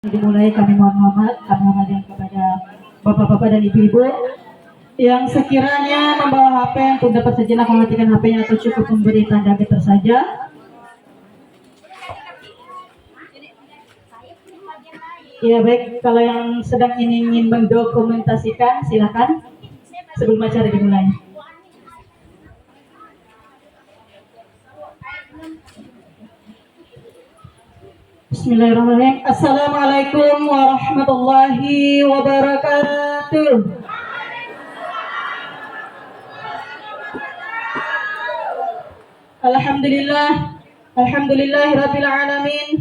Dimulai kami mohon maaf, kami mohon kepada bapak-bapak dan ibu-ibu yang sekiranya membawa HP untuk dapat sejenak mematikan HP-nya atau cukup memberi tanda getar saja. Ya baik, kalau yang sedang ingin mendokumentasikan silakan sebelum acara dimulai. Bismillahirrahmanirrahim. Assalamualaikum warahmatullahi wabarakatuh. Alhamdulillahirabbil alamin.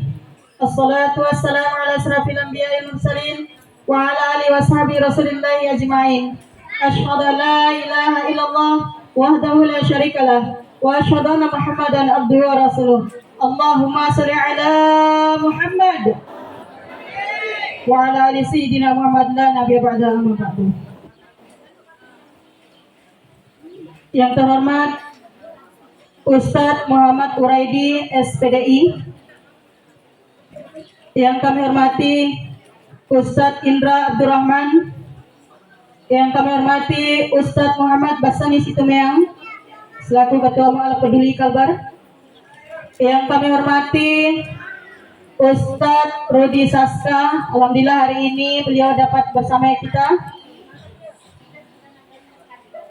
Assalatu wassalamu ala asrafil anbiya'i wal mursalin wa ala alihi washabihi rasulillahi ajma'in. Asyhadu an la ilaha illallah wahdahu la syarikalah wa asyhadu anna Muhammadan abduhu wa rasuluh. Allahumma shalli ala Muhammad wa ala ali sayyidina Muhammad la nabiyya ba'da amma ba'du. Yang terhormat Ustadz Muhammad Uraidi SPDI, yang kami hormati Ustadz Indra Abdurrahman, yang kami hormati Ustadz Muhammad Basani Situmeang selaku Ketua Mu'alaf Peduli Kalbar, yang kami hormati Ustadz Rudi Saska. Alhamdulillah hari ini beliau dapat bersama kita.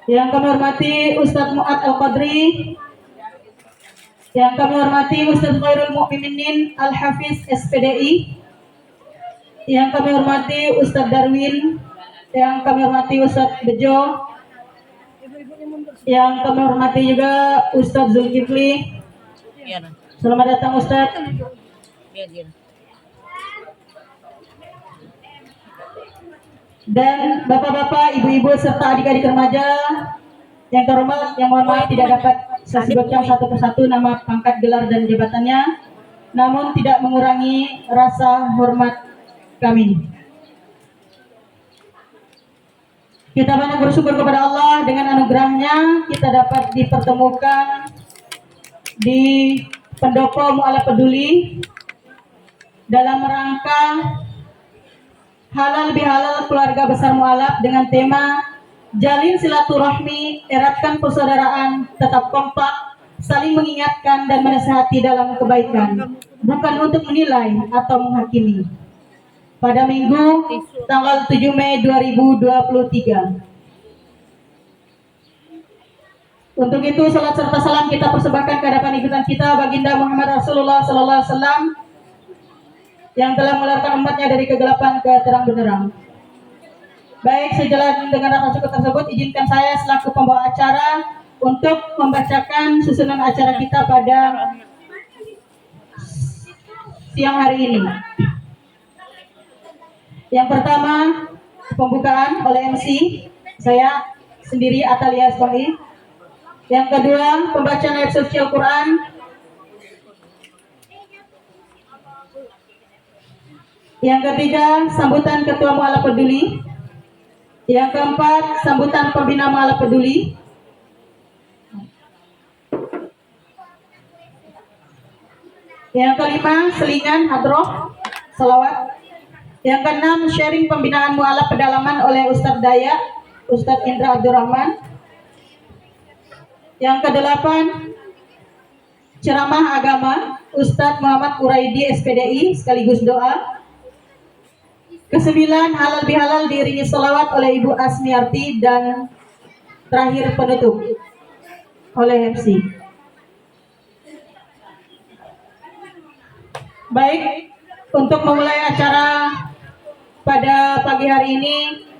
Yang kami hormati Ustadz Mu'ad Al-Qadri, yang kami hormati Ustadz Khairul Mu'minin Al-Hafiz SPDI, yang kami hormati Ustadz Darwin, yang kami hormati Ustadz Bejo, yang kami hormati juga Ustadz Zulkifli. Selamat datang Ustadz. Dan bapak-bapak, ibu-ibu serta adik-adik remaja yang terhormat, yang mohon maaf tidak dapat saya sebutkan satu persatu nama, pangkat, gelar dan jabatannya, namun tidak mengurangi rasa hormat kami. Kita banyak bersyukur kepada Allah, dengan anugerahnya kita dapat dipertemukan di Pendopo Mu'alaf Peduli dalam rangka halal bihalal keluarga besar Mu'alaf dengan tema jalin silaturahmi, eratkan persaudaraan, tetap kompak, saling mengingatkan dan menasihati dalam kebaikan, bukan untuk menilai atau menghakimi. Pada Minggu tanggal 7 Mei 2023. Untuk itu salat serta salam kita persembahkan ke hadapan ikutan kita baginda Muhammad Rasulullah sallallahu alaihi wasallam yang telah mengeluarkan umatnya dari kegelapan ke terang benderang. Baik, sejalan dengan rasa syukur tersebut, izinkan saya selaku pembawa acara untuk membacakan susunan acara kita pada siang hari ini. Yang pertama, pembukaan oleh MC saya sendiri Atalia Asbahi. Yang kedua, pembacaan ayat suci Al-Quran. Yang ketiga, sambutan Ketua Mu'alaf Peduli. Yang keempat, sambutan pembina Mu'alaf Peduli. Yang kelima, selingan hadroh salawat. Yang keenam, sharing pembinaan Mu'alaf pedalaman oleh Ustadz Daya, Ustadz Indra Abdurrahman. Yang kedelapan, ceramah agama Ustadz Muhammad Uraidi SPDI sekaligus doa. Kesembilan, halal bihalal diiringi salawat oleh Ibu Asmiarti, dan terakhir penutup oleh MC. Baik, untuk memulai acara pada pagi hari ini,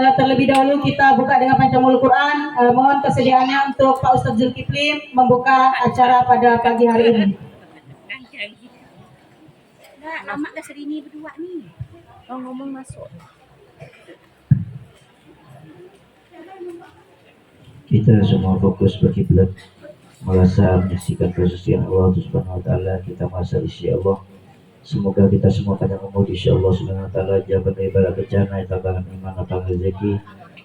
terlebih dahulu kita buka dengan Pancamul Quran. Mohon kesediaannya untuk Pak Ustadz Zulkifli membuka acara pada pagi hari ini. Nggak, lama dah serini berdua nih. Ngomong masuk. Kita semua fokus berkiblat, merasa menyaksikan kesucian Allah Subhanahu wa taala. Kita merasa isi Allah. Semoga kita semua pada memuji Allah Subhanahu wa taala, jabat ibadah bencana, tambahan iman, lapang rezeki,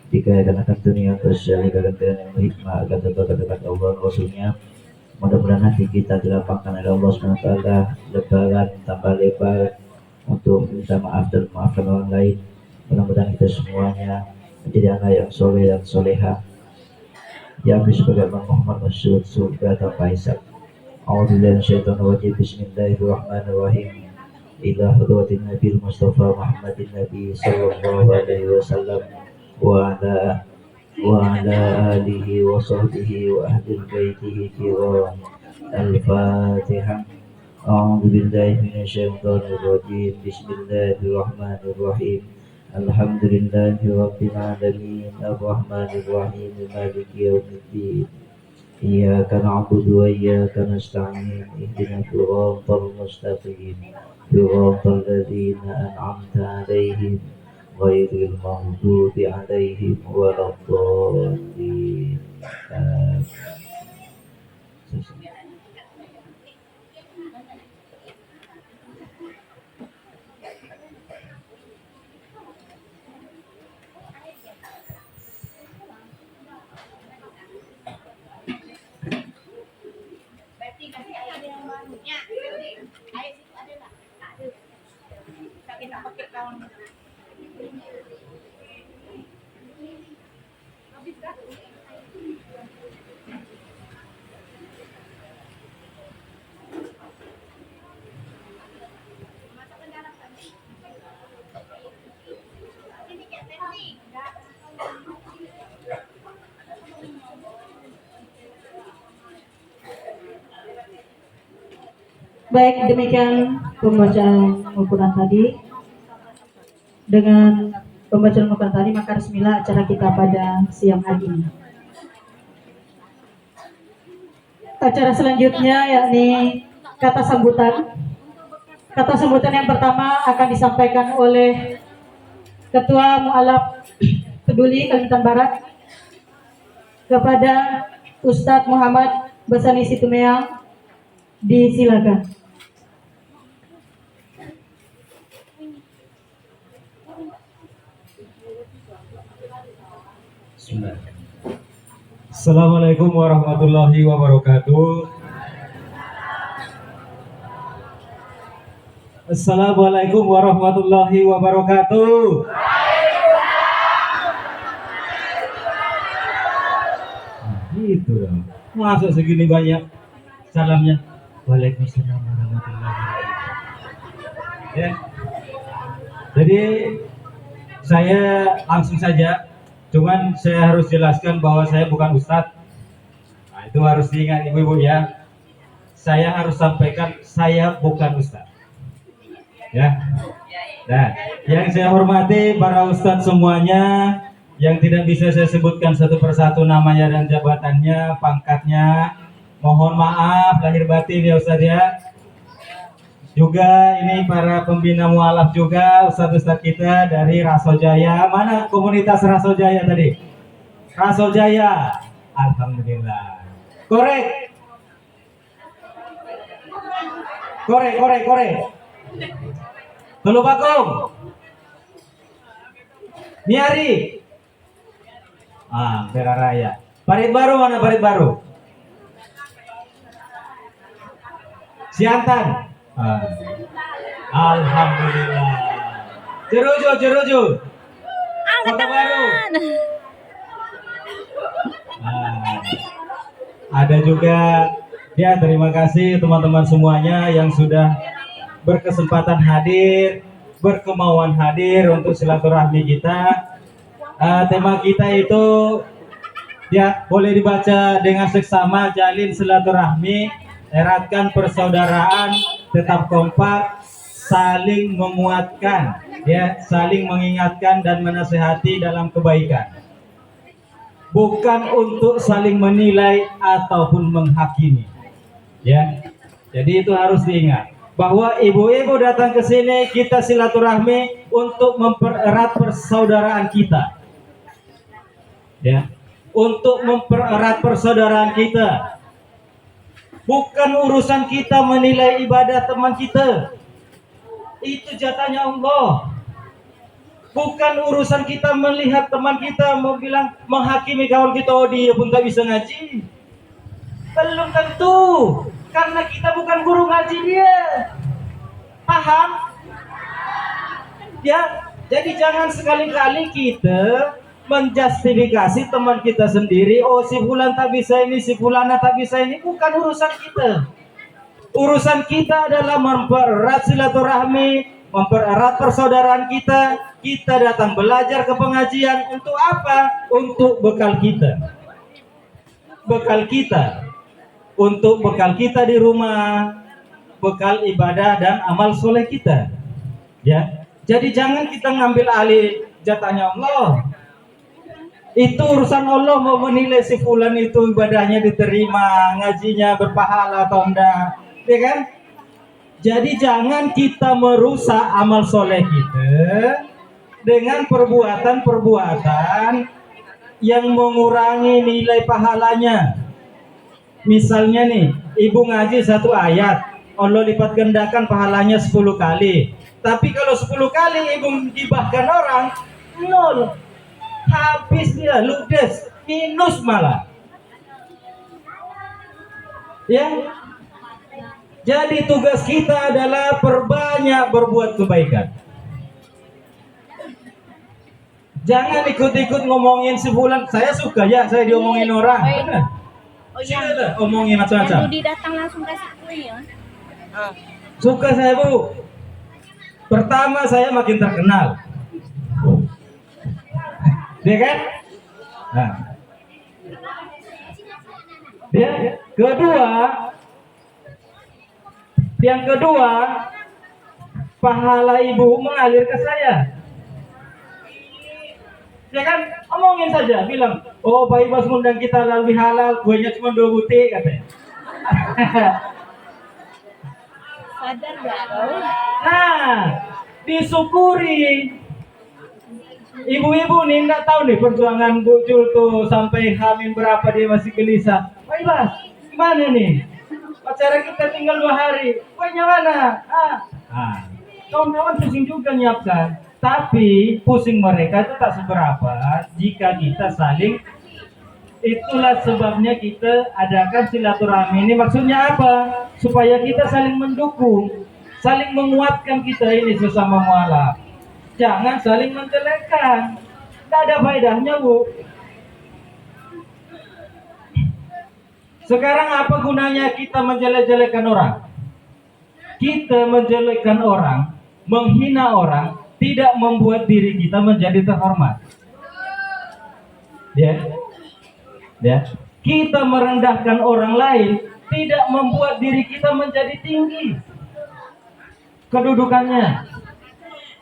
dikayakan akan dunia, tersyarikat dengan hikmah agar tetap dekat Allah Rasulnya. Mudah-mudahan hati kita dilapangkan oleh Allah Subhanahu wa taala, lebaran tambah lebar, untuk minta maaf dan memaafkan orang lain. Mudah-mudahan kita semuanya menjadi anak yang soleh dan soleha, diambil sebagai Muhammad Masyud surga tanpa hisab. A'udzubillahi minasyaitonir rajim. Bismillahirrahmanirrahim. Ila hadratin Nabi Mustafa Muhammadin Nabi sallallahu alaihi wasallam wa ala alihi wa sahbihi wa ahli baitihi kiram. Al-Fatihah. A'udzubillahi minasyaitonir rajim. Bismillahirrahmanirrahim. Alhamdulillahi rabbil alamin. Ar-Rahmanir Rahim. Maliki yaumiddin. Iyyaka na'budu wa iyyaka nasta'in. Ihdinas siratal mustaqim. Siratal ladzina an'amta 'alaihim ghairil maghdubi 'alaihim waladdallin. Berarti nanti ada yang barunya. Air situ ada tak? Tak ada. Tak kita pakai kawan. Habis dah. Masukkan dalam tadi. Ini kat tadi. Baik, demikian pembacaan Al-Quran tadi. Dengan pembacaan Al-Quran tadi, maka resmilah acara kita pada siang hari ini. Acara selanjutnya yakni kata sambutan. Kata sambutan yang pertama akan disampaikan oleh Ketua Mu'alaf Peduli Kalimantan Barat kepada Ustadz Muhammad Basani Situmeang. Disilakan. Assalamualaikum warahmatullahi wabarakatuh. Assalamualaikum warahmatullahi wabarakatuh. Gitu dong. Masa segini banyak salamnya. Waalaikumsalam warahmatullahi wabarakatuh. Ya. Jadi saya langsung saja. Cuman saya harus jelaskan bahwa saya bukan ustadz. Nah, itu harus diingat ibu-ibu ya. Saya harus sampaikan saya bukan ustadz. Ya. Nah, yang saya hormati para ustadz semuanya, yang tidak bisa saya sebutkan satu persatu namanya dan jabatannya, pangkatnya. Mohon maaf lahir batin ya ustadz ya. Juga ini para pembina mualaf juga, ustadz-ustadz kita dari Rasojaya. Mana komunitas Rasojaya tadi? Rasojaya. Alhamdulillah. Korek. Korek. Telu Bakung. Miari. Beraraya. Parit Baru mana Parit Baru? Siantan. Alhamdulillah. Jeruju. Kota Baru. Ada juga ya, terima kasih teman-teman semuanya yang sudah berkesempatan hadir, berkemauan hadir untuk silaturahmi kita. Tema kita itu ya boleh dibaca dengan seksama, jalin silaturahmi, eratkan persaudaraan, tetap kompak, saling menguatkan, ya, saling mengingatkan dan menasihati dalam kebaikan. Bukan untuk saling menilai ataupun menghakimi. Ya. Jadi itu harus diingat bahwa ibu-ibu datang ke sini kita silaturahmi untuk mempererat persaudaraan kita. Ya. Untuk mempererat persaudaraan kita. Bukan urusan kita menilai ibadah teman kita. Itu jatahnya Allah. Bukan urusan kita melihat teman kita mau bilang menghakimi kawan kita, oh dia pun tak bisa ngaji. Belum tentu, karena kita bukan guru ngaji dia. Paham? Ya, jadi jangan sekali-kali kita menjustifikasi teman kita sendiri. Oh, si fulan tak bisa ini, si fulana tak bisa ini. Bukan urusan kita. Urusan kita adalah mempererat silaturahmi, mempererat persaudaraan kita. Kita datang belajar ke pengajian untuk apa? Untuk bekal kita. Bekal kita. Untuk bekal kita di rumah, bekal ibadah dan amal soleh kita. Ya. Jadi jangan kita ngambil alih jatahnya Allah. Itu urusan Allah mau menilai si fulan itu ibadahnya diterima, ngajinya berpahala atau enggak, ya kan? Jadi jangan kita merusak amal soleh kita dengan perbuatan-perbuatan yang mengurangi nilai pahalanya. Misalnya nih, ibu ngaji satu ayat, Allah lipat gandakan pahalanya 10 kali. Tapi kalau 10 kali ibu menggibahkan orang, nol. Habis dia, ludes, minus malah. Ya. Jadi tugas kita adalah perbanyak berbuat kebaikan. Jangan ikut-ikut ngomongin si fulan. Saya suka ya, saya diomongin orang. Benar. Oh yang Silakan omongin macam-macam. Budi datang langsung kasih kue ya. Suka saya, Bu. Pertama saya makin terkenal. Ya kan? Nah. Ya, yang kedua, pahala ibu mengalir ke saya. Ya kan? Omongin saja, bilang, oh Pak Ibas ngundang kita lebih halal, kuenya cuma 2 butir katanya. Sadar gak kau? Nah, disyukuri. Ibu-ibu nih nggak tahu nih perjuangan Bu Jul tuh sampai hamil berapa dia masih gelisah. Pak Ibas, gimana nih? Pacaran kita tinggal 2 hari. Kuenya mana? Kawan-kawan pusing juga nyiapkan. Tapi pusing mereka itu tak seberapa jika kita saling. Itulah sebabnya kita adakan silaturahmi ini. Maksudnya apa? Supaya kita saling mendukung, saling menguatkan kita ini sesama mualaf. Jangan saling menjelekkan. Tidak ada faedahnya, Bu. Sekarang apa gunanya kita menjelek-jelekan orang? Kita menjelekkan orang, menghina orang, tidak membuat diri kita menjadi terhormat. Ya. Ya. Kita merendahkan orang lain, tidak membuat diri kita menjadi tinggi kedudukannya.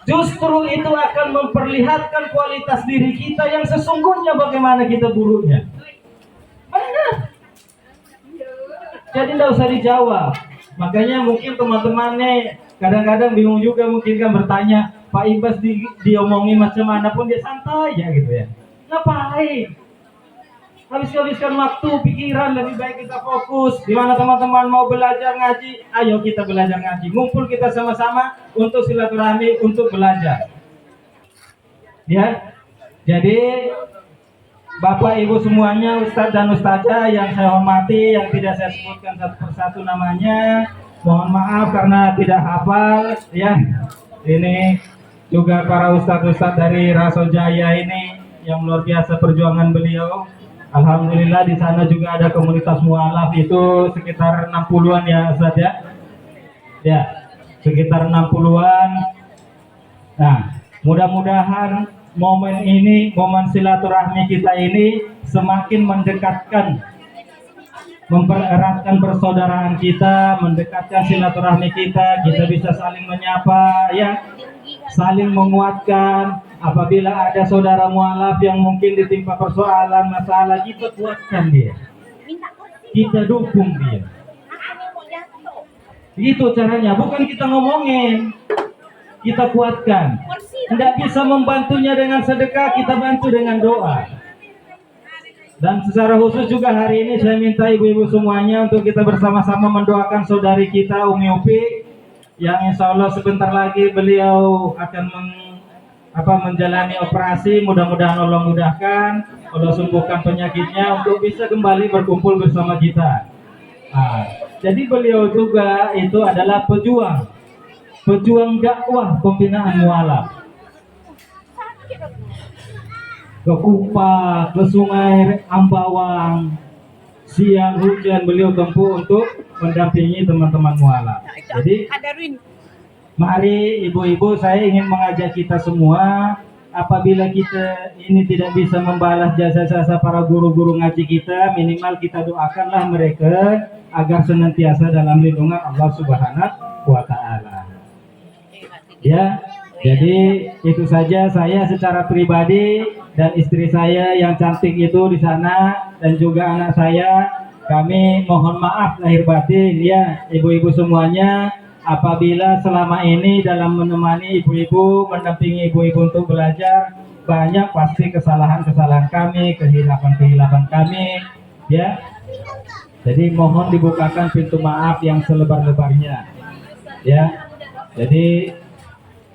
Justru itu akan memperlihatkan kualitas diri kita yang sesungguhnya bagaimana kita buruknya. Benar. Jadi tidak usah dijawab. Makanya mungkin teman-temannya kadang-kadang bingung juga, mungkin kan bertanya, Pak Ibas diomongin macam mana pun dia santai ya gitu ya. Ngapain? Habis-habiskan waktu, pikiran, lebih baik kita fokus. Di mana teman-teman mau belajar ngaji, ayo kita belajar ngaji. Ngumpul kita sama-sama untuk silaturahmi, untuk belajar. Ya, jadi Bapak Ibu semuanya, Ustadz dan Ustazah yang saya hormati, yang tidak saya sebutkan satu persatu namanya, mohon maaf karena tidak hafal. Ya, ini juga para Ustadz-Ustadz dari Raso Jaya ini yang luar biasa perjuangan beliau. Alhamdulillah di sana juga ada komunitas mualaf itu sekitar 60-an ya Ustaz ya. Ya, sekitar 60-an. Nah, mudah-mudahan momen ini, momen silaturahmi kita ini semakin mendekatkan, mempereratkan persaudaraan kita, mendekatkan silaturahmi kita bisa saling menyapa ya, saling menguatkan. Apabila ada saudara mualaf yang mungkin ditimpa persoalan, masalah, kita kuatkan dia, kita dukung dia. Itu caranya, bukan kita ngomongin, kita kuatkan. Tidak bisa membantunya dengan sedekah, kita bantu dengan doa. Dan secara khusus juga hari ini saya minta ibu-ibu semuanya untuk kita bersama-sama mendoakan saudari kita Umi Upi, yang insya Allah sebentar lagi beliau akan menjalani operasi. Mudah-mudahan Allah mudahkan, Allah sembuhkan penyakitnya untuk bisa kembali berkumpul bersama kita. Jadi beliau juga itu adalah pejuang dakwah pembinaan mualaf. ke Kupang, ke Sungai Ambawang. Siang hujan beliau tempuh untuk mendampingi teman-teman mualaf. Jadi Hadarin. mari ibu-ibu, saya ingin mengajak kita semua, apabila kita ini tidak bisa membalas jasa-jasa para guru-guru ngaji kita, minimal kita doakanlah mereka agar senantiasa dalam lindungan Allah Subhanahu wa Ta'ala. Ya, jadi itu saja. Saya secara pribadi dan istri saya yang cantik itu di sana dan juga anak saya, kami mohon maaf lahir batin ya ibu-ibu semuanya apabila selama ini dalam menemani ibu-ibu, mendampingi ibu-ibu untuk belajar, banyak pasti kesalahan-kesalahan kami, kehilapan-kehilapan kami ya. Jadi mohon dibukakan pintu maaf yang selebar-lebarnya ya. Jadi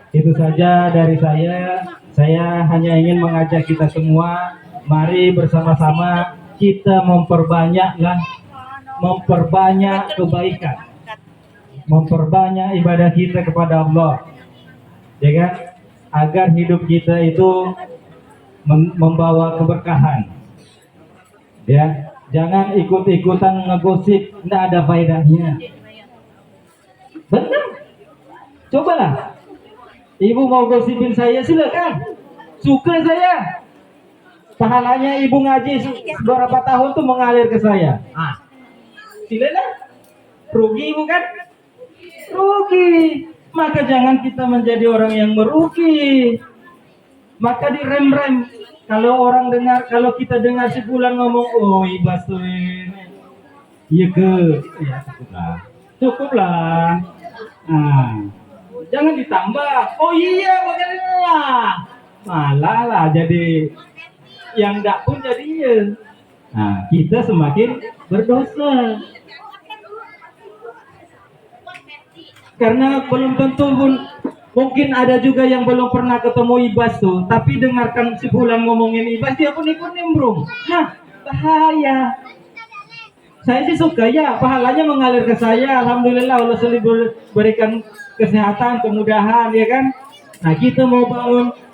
itu saja dari saya. Saya hanya ingin mengajak kita semua, mari bersama-sama kita memperbanyak kebaikan, memperbanyak ibadah kita kepada Allah, ya kan? Agar hidup kita itu membawa keberkahan. Ya, jangan ikut-ikutan ngegosip, tidak ada faedahnya. Benar? Cobalah. Ibu mau gosipin saya silakan, suka saya. Pahalanya ibu ngaji beberapa tahun tuh mengalir ke saya. Silakan. Rugi bukan? Rugi. Maka jangan kita menjadi orang yang merugi. Maka direm-rem. Kalau orang dengar, kalau kita dengar si fulan ngomong, oh ibas tuh ini, iya ke, ya cukuplah, cukuplah. Jangan ditambah. Oh iya makanya malah lah jadi yang enggak pun jadi iya. Nah, kita semakin berdosa. Karena belum tentu pun, mungkin ada juga yang belum pernah ketemu ibas tuh, tapi dengarkan si fulan ngomongin ibas, dia pun ikut nimbrung. Nah, bahaya. Saya sih suka ya, pahalanya mengalir ke saya. Alhamdulillah Allah selalu berikan kesehatan, kemudahan, ya kan? Nah, kita mau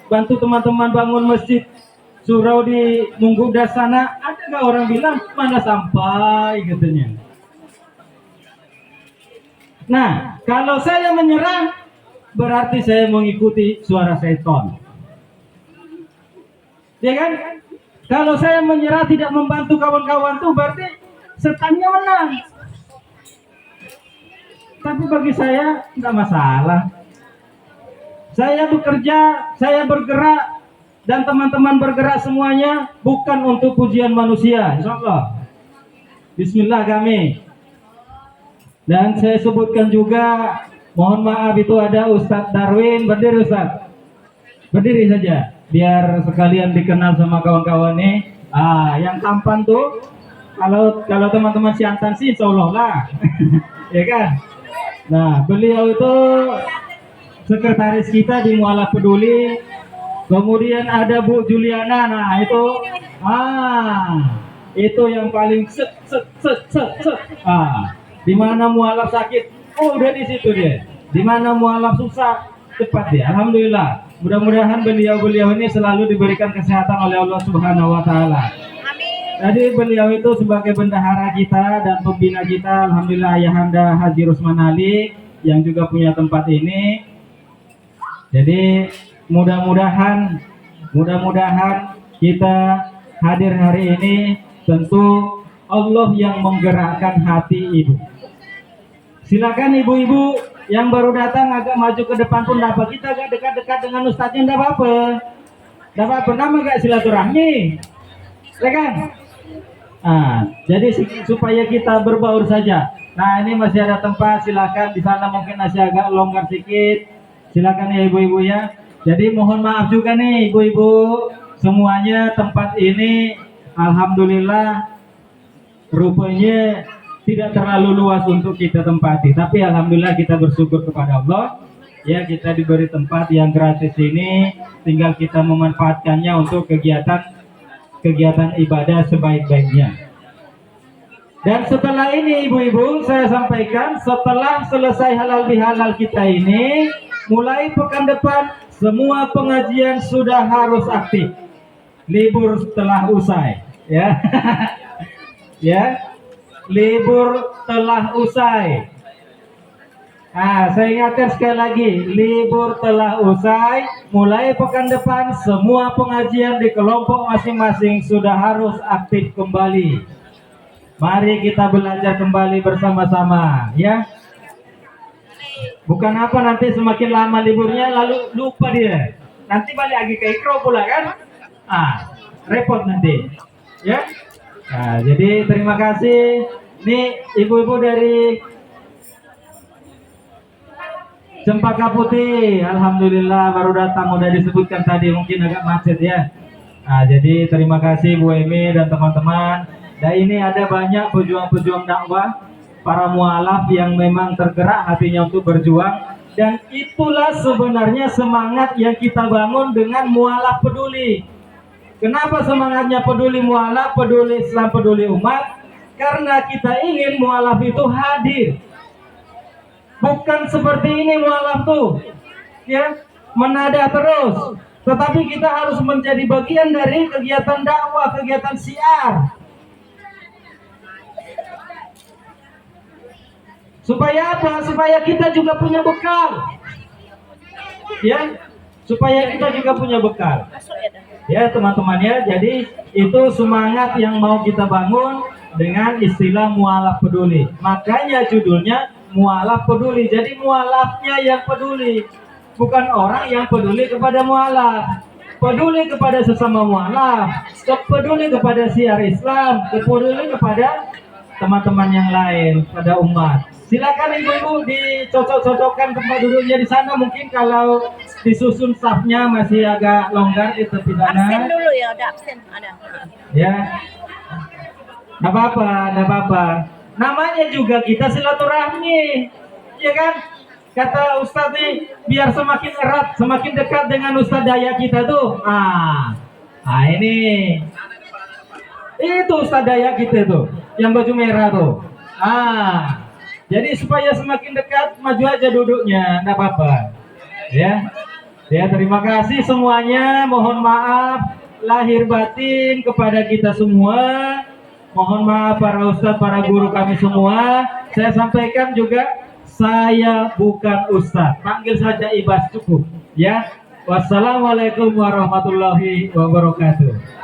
bantu teman-teman bangun masjid surau di Munggudas sana, ada nggak orang bilang mana sampai katanya. Nah, kalau saya menyerah, berarti saya mengikuti suara setan, ya kan? Kalau saya menyerah tidak membantu kawan-kawan tuh berarti setannya menang. Tapi bagi saya tidak masalah. Saya bekerja, saya bergerak, dan teman-teman bergerak semuanya bukan untuk pujian manusia, insya Allah. Bismillah kami. Dan saya sebutkan juga, mohon maaf itu ada Ustadz Darwin, berdiri Ustadz. Berdiri saja, biar sekalian dikenal sama kawan-kawan nih. Yang tampan tuh, kalau teman-teman Siantan sih insya Allah lah. Ya kan? Nah, beliau itu sekretaris kita di Mualaf Peduli. Kemudian ada Bu Juliana. Nah, itu yang paling set. Di mana mualaf sakit, udah di situ dia. Di mana mualaf susah, cepat dia. Alhamdulillah. Mudah-mudahan beliau ini selalu diberikan kesehatan oleh Allah Subhanahu wa Ta'ala. Jadi beliau itu sebagai bendahara kita dan pembina kita, alhamdulillah, Ayahanda Haji Rusman Ali yang juga punya tempat ini. Jadi mudah-mudahan kita hadir hari ini, tentu Allah yang menggerakkan hati ibu. Silakan ibu-ibu yang baru datang agak maju ke depan pun dapat. Kita agak dekat-dekat dengan ustadznya, enggak apa-apa. Enggak apa-apa, nama enggak silaturahmi. Ya kan? Jadi supaya kita berbaur saja. Nah, ini masih ada tempat, silakan di sana mungkin masih agak longgar sedikit. Silakan ya ibu-ibu ya. Jadi mohon maaf juga nih ibu-ibu semuanya, tempat ini alhamdulillah rupanya tidak terlalu luas untuk kita tempati, tapi alhamdulillah kita bersyukur kepada Allah ya, kita diberi tempat yang gratis ini, tinggal kita memanfaatkannya untuk kegiatan ibadah sebaik-baiknya. Dan setelah ini ibu-ibu, saya sampaikan setelah selesai halal bihalal kita ini, mulai pekan depan semua pengajian sudah harus aktif. Libur telah usai, ya. Ya, libur telah usai. Saya ingatkan sekali lagi, libur telah usai. Mulai pekan depan, semua pengajian di kelompok masing-masing sudah harus aktif kembali. Mari kita belajar kembali bersama-sama, ya. Bukan apa nanti semakin lama liburnya lalu lupa dia. Nanti balik lagi ke ikro pula kan? Repot nanti, ya. Jadi terima kasih. Nih ibu-ibu dari Cempaka Putih, alhamdulillah baru datang, udah disebutkan tadi, mungkin agak macet ya. Jadi terima kasih Bu Emi dan teman-teman. Dan ini ada banyak pejuang-pejuang dakwah, para mualaf yang memang tergerak hatinya untuk berjuang. Dan itulah sebenarnya semangat yang kita bangun dengan mualaf peduli. Kenapa semangatnya peduli mualaf, peduli Islam, peduli umat? Karena kita ingin mualaf itu hadir. Bukan seperti ini mualaf tuh, ya, menada terus. Tetapi kita harus menjadi bagian dari kegiatan dakwah, kegiatan syiar. Supaya apa? Supaya kita juga punya bekal. Ya, supaya kita juga punya bekal. Ya teman-teman ya, jadi itu semangat yang mau kita bangun dengan istilah mualaf peduli. Makanya judulnya mualaf peduli. Jadi mualafnya yang peduli, bukan orang yang peduli kepada mualaf. Peduli kepada sesama mualaf, peduli kepada syiar Islam, peduli kepada teman-teman yang lain, pada umat. Silakan ibu-ibu dicocok-cocokkan tempat duduknya di sana. Mungkin kalau disusun safnya masih agak longgar di tepi sana. Absen dulu ya, ada absen, ada. Ya, nggak apa-apa, nggak apa-apa. Namanya juga kita silaturahmi, ya kan? Kata Ustadz nih, biar semakin erat, semakin dekat dengan Ustadz daya kita tuh. Ini, itu Ustadz daya kita tuh, yang baju merah tuh. Jadi supaya semakin dekat, maju aja duduknya, nggak apa-apa. Ya, terima kasih semuanya. Mohon maaf lahir batin kepada kita semua. Mohon maaf para ustadz, para guru kami semua. Saya sampaikan juga, saya bukan ustadz. Panggil saja Ibas cukup. Ya. Wassalamualaikum warahmatullahi wabarakatuh.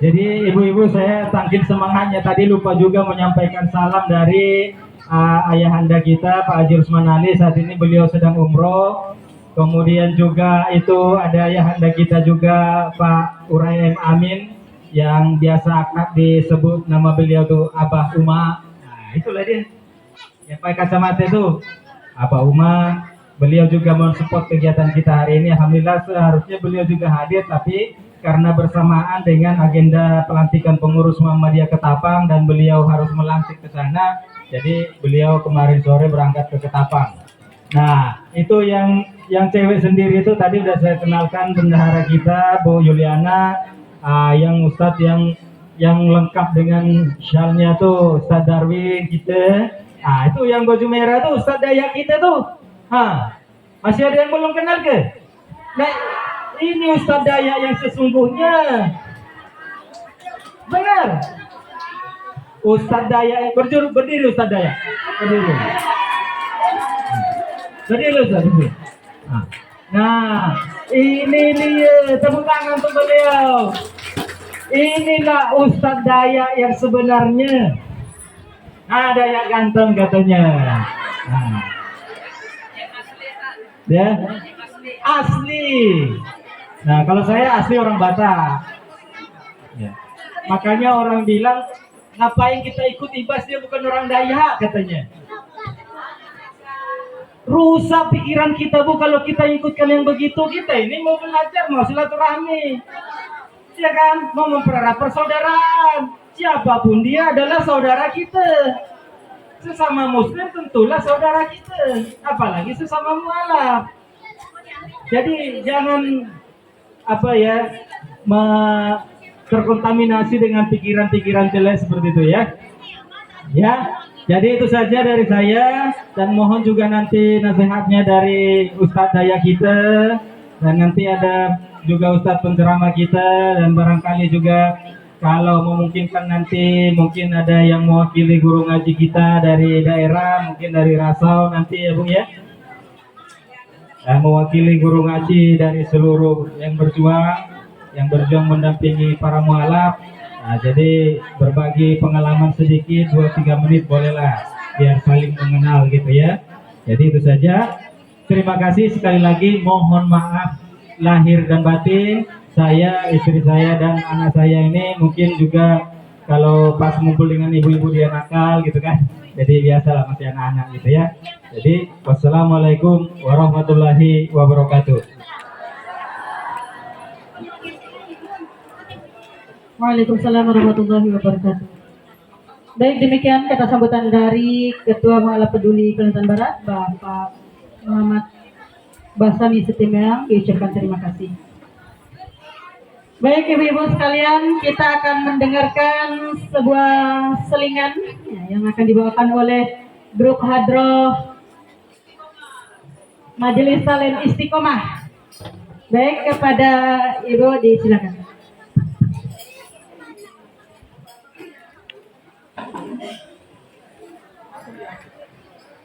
Jadi ibu-ibu, saya saking semangatnya tadi lupa juga menyampaikan salam dari ayahanda kita Pak Haji Usman Ali. Saat ini beliau sedang umroh. Kemudian juga itu ada ayahanda kita juga Pak Uraim Amin, yang biasa akrab disebut nama beliau tuh Abah Uma. Itulah dia yang pakai kacamata itu, Abah Uma. Beliau juga mensupport kegiatan kita hari ini. Alhamdulillah, seharusnya beliau juga hadir, tapi karena bersamaan dengan agenda pelantikan pengurus Muhammadiyah Ketapang dan beliau harus melantik ke sana, jadi beliau kemarin sore berangkat ke Ketapang. Nah, itu yang cewek sendiri itu tadi udah saya kenalkan, bendahara kita Bu Yuliana, yang Ustadz yang lengkap dengan syalnya tuh Ustadz Darwin kita. Itu yang baju merah tuh Ustadz Dayak kita tuh. Masih ada yang belum kenal ke? Nah, ini Ustadz Dayak yang sesungguhnya. Benar. Ustadz Dayak, berdiri Ustadz Dayak. Berdiri Ustadz. Nah, ini dia, tepuk tangan untuk beliau. Inilah Ustadz Dayak yang sebenarnya. Dayak ganteng katanya. Ya, asli. Nah, kalau saya asli orang Batak. Ya. Makanya orang bilang, ngapain kita ikut Ibas, dia bukan orang Dayak katanya. Rusak pikiran kita Bu kalau kita ikutkan yang begitu. Kita ini mau belajar, mau silaturahmi, ya kan, mau mempererat persaudaraan. Siapapun dia adalah saudara kita. Sesama muslim tentulah saudara kita, apalagi sesama mualaf. Jadi jangan terkontaminasi dengan pikiran-pikiran jelek seperti itu ya. Ya, jadi itu saja dari saya dan mohon juga nanti nasihatnya dari Ustadz Daya kita dan nanti ada juga Ustadz penceramah kita dan barangkali juga kalau memungkinkan nanti mungkin ada yang mewakili guru ngaji kita dari daerah, mungkin dari Rasau nanti ya Bu ya. Dan mewakili guru ngaji dari seluruh yang berjuang mendampingi para mualaf. Nah, jadi berbagi pengalaman sedikit 2-3 menit bolehlah biar saling mengenal gitu ya. Jadi itu saja. Terima kasih sekali lagi. Mohon maaf lahir dan batin. Saya, istri saya dan anak saya ini mungkin juga kalau pas ngumpul dengan ibu-ibu dia nakal gitu kan. Jadi biasalah masih anak-anak gitu ya. Jadi wassalamualaikum warahmatullahi wabarakatuh. Waalaikumsalam warahmatullahi wabarakatuh. Baik, demikian kata sambutan dari Ketua Mualaf Peduli Kalimantan Barat, Bapak Muhammad Basami Setimeang, diucapkan terima kasih. Baik ibu-ibu sekalian, kita akan mendengarkan sebuah selingan ya, yang akan dibawakan oleh grup Hadroh Majelis Salim Istiqomah. Baik, kepada Ibu disilakan.